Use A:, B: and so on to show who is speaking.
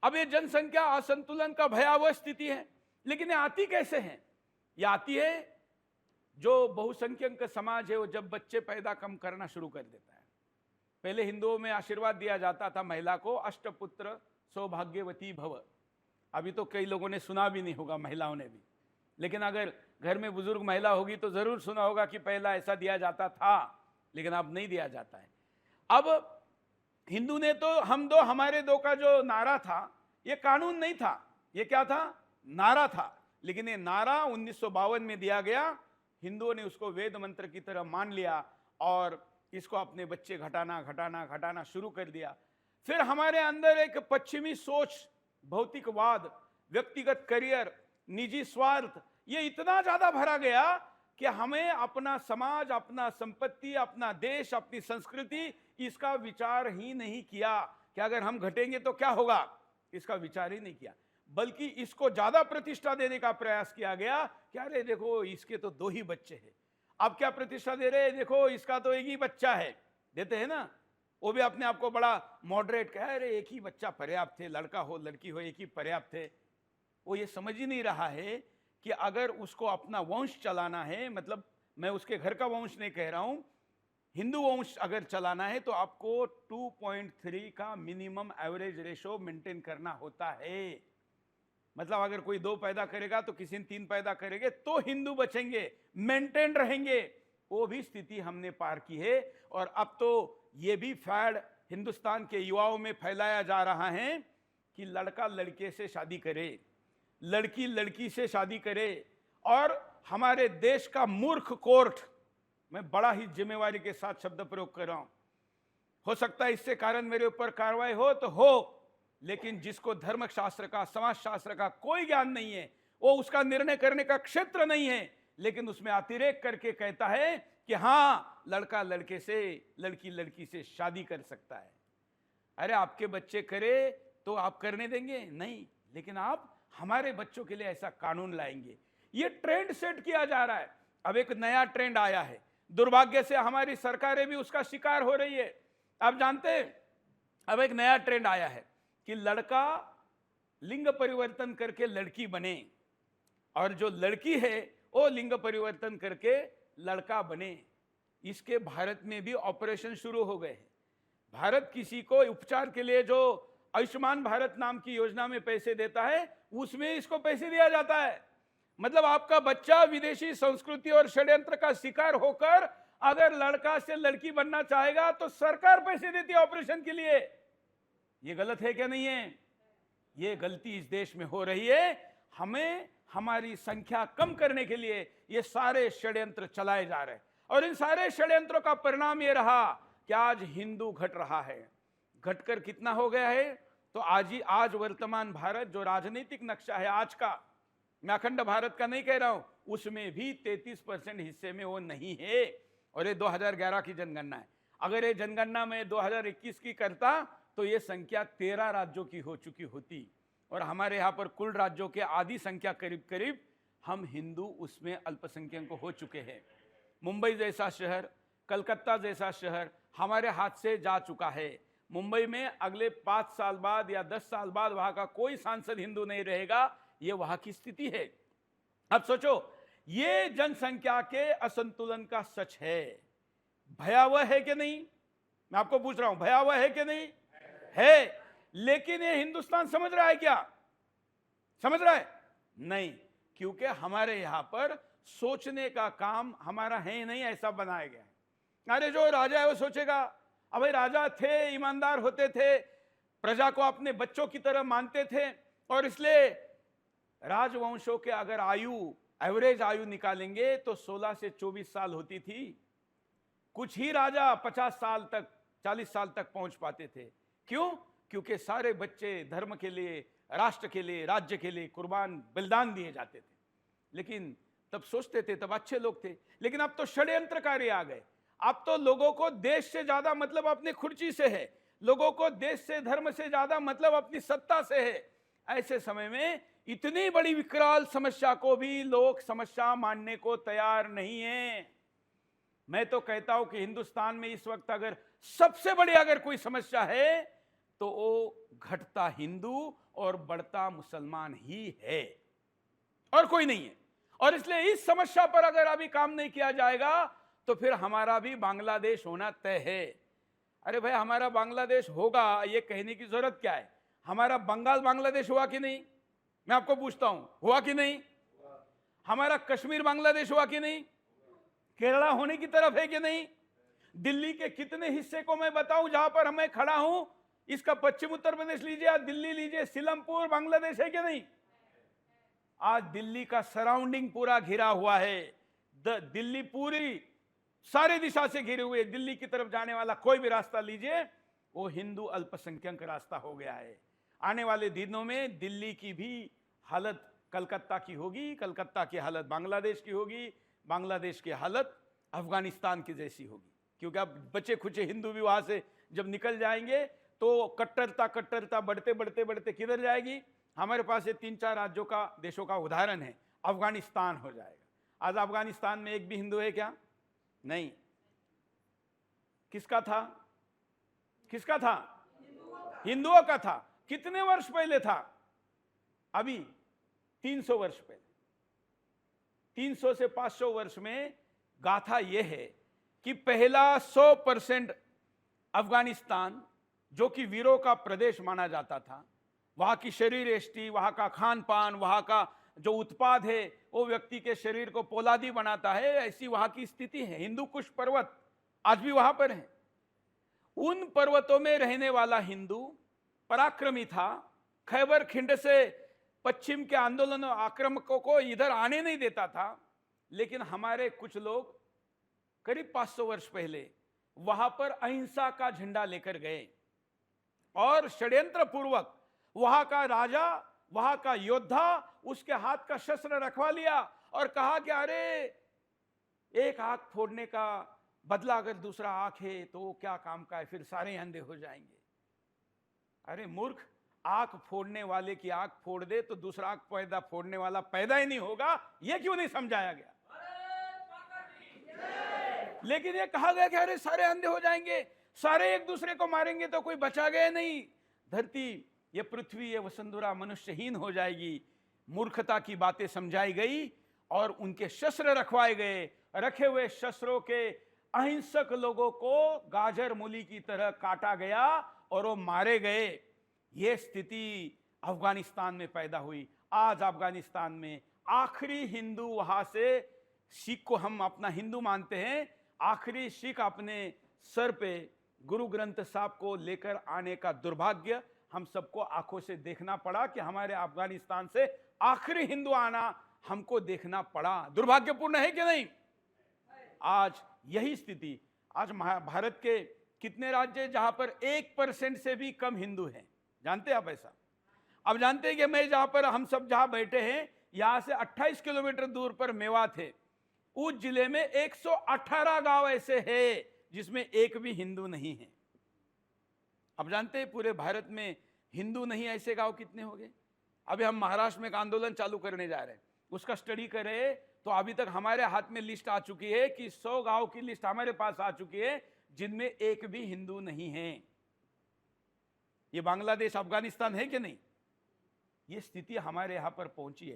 A: अब ये जनसंख्या असंतुलन का भयावह स्थिति है, लेकिन ये आती कैसे है? ये आती है जो बहुसंख्यक समाज है वो जब बच्चे पैदा कम करना शुरू कर देता है। पहले हिंदुओं में आशीर्वाद दिया जाता था महिला को, अष्टपुत्र सौभाग्यवती भव। अभी तो कई लोगों ने सुना भी नहीं होगा, महिलाओं ने भी, लेकिन अगर घर में बुजुर्ग महिला होगी तो जरूर सुना होगा कि पहला ऐसा दिया जाता था, लेकिन अब नहीं दिया जाता है। अब हिंदू ने तो हम दो हमारे दो का जो नारा था, ये कानून नहीं था, ये क्या था? नारा था। लेकिन ये नारा 1952 में दिया गया, हिंदुओं ने उसको वेद मंत्र की तरह मान लिया और इसको अपने बच्चे घटाना घटाना घटाना शुरू कर दिया। फिर हमारे अंदर एक पश्चिमी सोच, भौतिकवाद, व्यक्तिगत करियर, निजी स्वार्थ, ये इतना ज्यादा भरा गया कि हमें अपना समाज, अपना संपत्ति, अपना देश, अपनी संस्कृति, इसका विचार ही नहीं किया कि अगर हम घटेंगे तो क्या होगा, इसका विचार ही नहीं किया, बल्कि इसको ज्यादा प्रतिष्ठा देने का प्रयास किया गया कि अरे देखो इसके तो 2 ही बच्चे हैं। अब क्या प्रतिष्ठा दे रहे हैं? देखो इसका तो 1 ही बच्चा है, देते हैं ना, वो भी अपने आप को बड़ा मॉडरेट कह रहे, 1 ही बच्चा पर्याप्त है, लड़का हो लड़की हो 1 ही पर्याप्त है। वो ये समझ ही नहीं रहा है कि अगर उसको अपना वंश चलाना है, मतलब मैं उसके घर का वंश नहीं कह रहा हूं, हिंदू वंश अगर चलाना है तो आपको 2.3 का मिनिमम एवरेज रेशो मेंटेन करना होता है। मतलब अगर कोई 2 पैदा करेगा तो किसी ने 3 पैदा करेंगे तो हिंदू बचेंगे, मेंटेन रहेंगे। वो भी स्थिति हमने पार की है। और अब तो ये भी फैड हिंदुस्तान के युवाओं में फैलाया जा रहा है कि लड़का लड़के से शादी करे, लड़की लड़की से शादी करे। और हमारे देश का मूर्ख कोर्ट, मैं बड़ा ही जिम्मेवारी के साथ शब्द प्रयोग कर रहा हूं, हो सकता है इससे कारण मेरे ऊपर कार्रवाई हो तो हो, लेकिन जिसको धर्मशास्त्र का, समाजशास्त्र का कोई ज्ञान नहीं है, वो उसका निर्णय करने का क्षेत्र नहीं है, लेकिन उसमें अतिरेक करके कहता है कि हां लड़का लड़के से, लड़की लड़की से शादी कर सकता है। अरे आपके बच्चे करे तो आप करने देंगे? नहीं, लेकिन आप हमारे बच्चों के लिए ऐसा कानून लाएंगे। ये ट्रेंड सेट किया जा रहा है। अब एक नया ट्रेंड आया है, दुर्भाग्य से हमारी सरकारें भी उसका शिकार हो रही है। आप जानते हैं अब एक नया ट्रेंड आया है कि लड़का लिंग परिवर्तन करके लड़की बने और जो लड़की है वो लिंग परिवर्तन करके लड़का बने। इसके भारत में भी ऑपरेशन शुरू हो गए हैं। भारत किसी को उपचार के लिए जो आयुष्मान भारत नाम की योजना में पैसे देता है, उसमें इसको पैसे दिया जाता है। मतलब आपका बच्चा विदेशी संस्कृति और षड्यंत्र का शिकार होकर अगर लड़का से लड़की बनना चाहेगा तो सरकार पैसे देती है ऑपरेशन के लिए। ये गलत है क्या? नहीं है। ये गलती इस देश में हो रही है। हमें हमारी संख्या कम करने के लिए ये सारे षड्यंत्र चलाए जा रहे हैं और इन सारे षड्यंत्रों का परिणाम ये रहा कि आज हिंदू घट रहा है। घटकर कितना हो गया है? तो आज वर्तमान भारत जो राजनीतिक नक्शा है आज का, मैं अखंड भारत का नहीं कह रहा हूं, उसमें भी 33% हिस्से में वो नहीं है। और ये 2011 की जनगणना है। अगर ये जनगणना में 2021 की करता तो ये संख्या 13 राज्यों की हो चुकी होती और हमारे यहाँ पर कुल राज्यों के आधी संख्या करीब करीब हम हिंदू उसमें अल्पसंख्यक हो चुके हैं। मुंबई जैसा शहर, कलकत्ता जैसा शहर हमारे हाथ से जा चुका है। मुंबई में अगले 5 साल बाद या 10 साल बाद वहां का कोई सांसद हिंदू नहीं रहेगा। ये वहां की स्थिति है। अब सोचो, ये जनसंख्या के असंतुलन का सच है। भयावह है कि नहीं? मैं आपको पूछ रहा हूं, भयावह है कि नहीं? है। लेकिन ये हिंदुस्तान समझ रहा है क्या? समझ रहा है? नहीं, क्योंकि हमारे यहां पर सोचने का काम हमारा है नहीं, ऐसा बनाया गया है। अरे जो राजा है वो सोचेगा, अब भाई राजा थे, ईमानदार होते थे, प्रजा को अपने बच्चों की तरह मानते थे और इसलिए राजवंशों के अगर एवरेज आयु निकालेंगे तो 16 से 24 साल होती थी। कुछ ही राजा 50 साल तक, 40 साल तक पहुंच पाते थे। क्यों? क्योंकि सारे बच्चे धर्म के लिए, राष्ट्र के लिए, राज्य के लिए कुर्बान, बलिदान दिए जाते थे। लेकिन तब सोचते थे, तब अच्छे लोग थे। लेकिन अब तो षड्यंत्रकारी आ गए। अब तो लोगों को देश से ज्यादा मतलब अपनी खुर्ची से है, लोगों को देश से, धर्म से ज्यादा मतलब अपनी सत्ता से है। ऐसे समय में इतनी बड़ी विकराल समस्या को भी लोग समस्या मानने को तैयार नहीं है। मैं तो कहता हूं कि हिंदुस्तान में इस वक्त अगर सबसे बड़ी अगर कोई समस्या है तो वो घटता हिंदू और बढ़ता मुसलमान ही है और कोई नहीं है। और इसलिए इस समस्या पर अगर अभी काम नहीं किया जाएगा तो फिर हमारा भी बांग्लादेश होना तय है। अरे भाई, हमारा बांग्लादेश होगा ये कहने की जरूरत क्या है? हमारा बंगाल बांग्लादेश हुआ कि नहीं? मैं आपको पूछता हूं, हुआ कि नहीं? हमारा कश्मीर बांग्लादेश हुआ कि नहीं? केरला होने की तरफ है कि नहीं? दिल्ली के कितने हिस्से को मैं बताऊं जहां पर मैं खड़ा हूं, इसका पश्चिम उत्तर प्रदेश लीजिए या दिल्ली लीजिए, सीलमपुर बांग्लादेश है कि नहीं? आज दिल्ली का सराउंडिंग पूरा घिरा हुआ है। दिल्ली पूरी सारे दिशा से घिरे हुए, दिल्ली की तरफ जाने वाला कोई भी रास्ता लीजिए वो हिंदू अल्पसंख्यक रास्ता हो गया है। आने वाले दिनों में दिल्ली की भी हालत कलकत्ता की होगी, कलकत्ता की हालत बांग्लादेश की होगी, बांग्लादेश की हालत अफगानिस्तान की जैसी होगी। क्योंकि अब बचे खुचे हिंदू भी वहां से जब निकल जाएंगे तो कट्टरता बढ़ते बढ़ते बढ़ते किधर जाएगी? हमारे पास ये 3-4 राज्यों का देशों का उदाहरण है, अफगानिस्तान हो जाएगा। आज अफगानिस्तान में एक भी हिंदू है क्या? नहीं। किसका था? किसका था? हिंदुओं का था। कितने वर्ष पहले था? अभी 300 वर्ष पहले। 300 से 500 वर्ष में गाथा यह है कि पहला 100% अफगानिस्तान, जो कि वीरों का प्रदेश माना जाता था, वहां की शरीर यष्टि, वहां का खान पान, वहां का जो उत्पाद है वो व्यक्ति के शरीर को पोलादी बनाता है, ऐसी वहां की स्थिति है। हिंदू कुश पर्वत आज भी वहां पर है। उन पर्वतों में रहने वाला हिंदू पराक्रमी था। खैबर खिंड से पश्चिम के आंदोलनों आक्रामकों को इधर आने नहीं देता था। लेकिन हमारे कुछ लोग करीब 500 वर्ष पहले वहां पर अहिंसा का झंडा लेकर गए और षड्यंत्र पूर्वक वहां का राजा, वहां का योद्धा उसके हाथ का शस्त्र रखवा लिया और कहा कि अरे एक आंख फोड़ने का बदला अगर दूसरा आंख है तो क्या काम का है, फिर सारे अंधे हो जाएंगे। अरे मूर्ख, आंख फोड़ने वाले की आंख फोड़ दे तो दूसरा आंख पैदा फोड़ने वाला पैदा ही नहीं होगा, यह क्यों नहीं समझाया गया? लेकिन यह कहा गया कि अरे सारे अंधे हो जाएंगे, सारे एक दूसरे को मारेंगे तो कोई बचा गया नहीं, धरती, ये पृथ्वी, ये वसुंधरा मनुष्यहीन हो जाएगी। मूर्खता की बातें समझाई गई और उनके शस्त्र रखवाए गए। रखे हुए शस्त्रों के अहिंसक लोगों को गाजर मूली की तरह काटा गया और वो मारे गए। ये स्थिति अफगानिस्तान में पैदा हुई। आज अफगानिस्तान में आखिरी हिंदू, वहां से सिख को हम अपना हिंदू मानते हैं, आखिरी सिख अपने सर पे गुरु ग्रंथ साहब को लेकर आने का दुर्भाग्य हम सबको आंखों से देखना पड़ा कि हमारे अफगानिस्तान से आखिरी हिंदू आना हमको देखना पड़ा। दुर्भाग्यपूर्ण है कि नहीं? आज यही स्थिति, आज भारत के कितने राज्य जहां पर 1% से भी कम हिंदू हैं, जानते हैं आप ऐसा? अब जानते हैं कि मैं जहां पर हम सब जहां बैठे हैं, यहां से 28 किलोमीटर दूर पर मेवात है। उस जिले में 118 गांव ऐसे हैं जिसमें एक भी हिंदू नहीं है। अब जानते हैं पूरे भारत में हिंदू नहीं ऐसे गांव कितने हो गए? अभी हम महाराष्ट्र में एक आंदोलन चालू करने जा रहे हैं, उसका स्टडी करें तो अभी तक हमारे हाथ में लिस्ट आ चुकी है कि 100 गांव की लिस्ट हमारे पास आ चुकी है जिनमें एक भी हिंदू नहीं है। ये बांग्लादेश, अफगानिस्तान है कि नहीं? ये स्थिति हमारे यहां पर पहुंची है।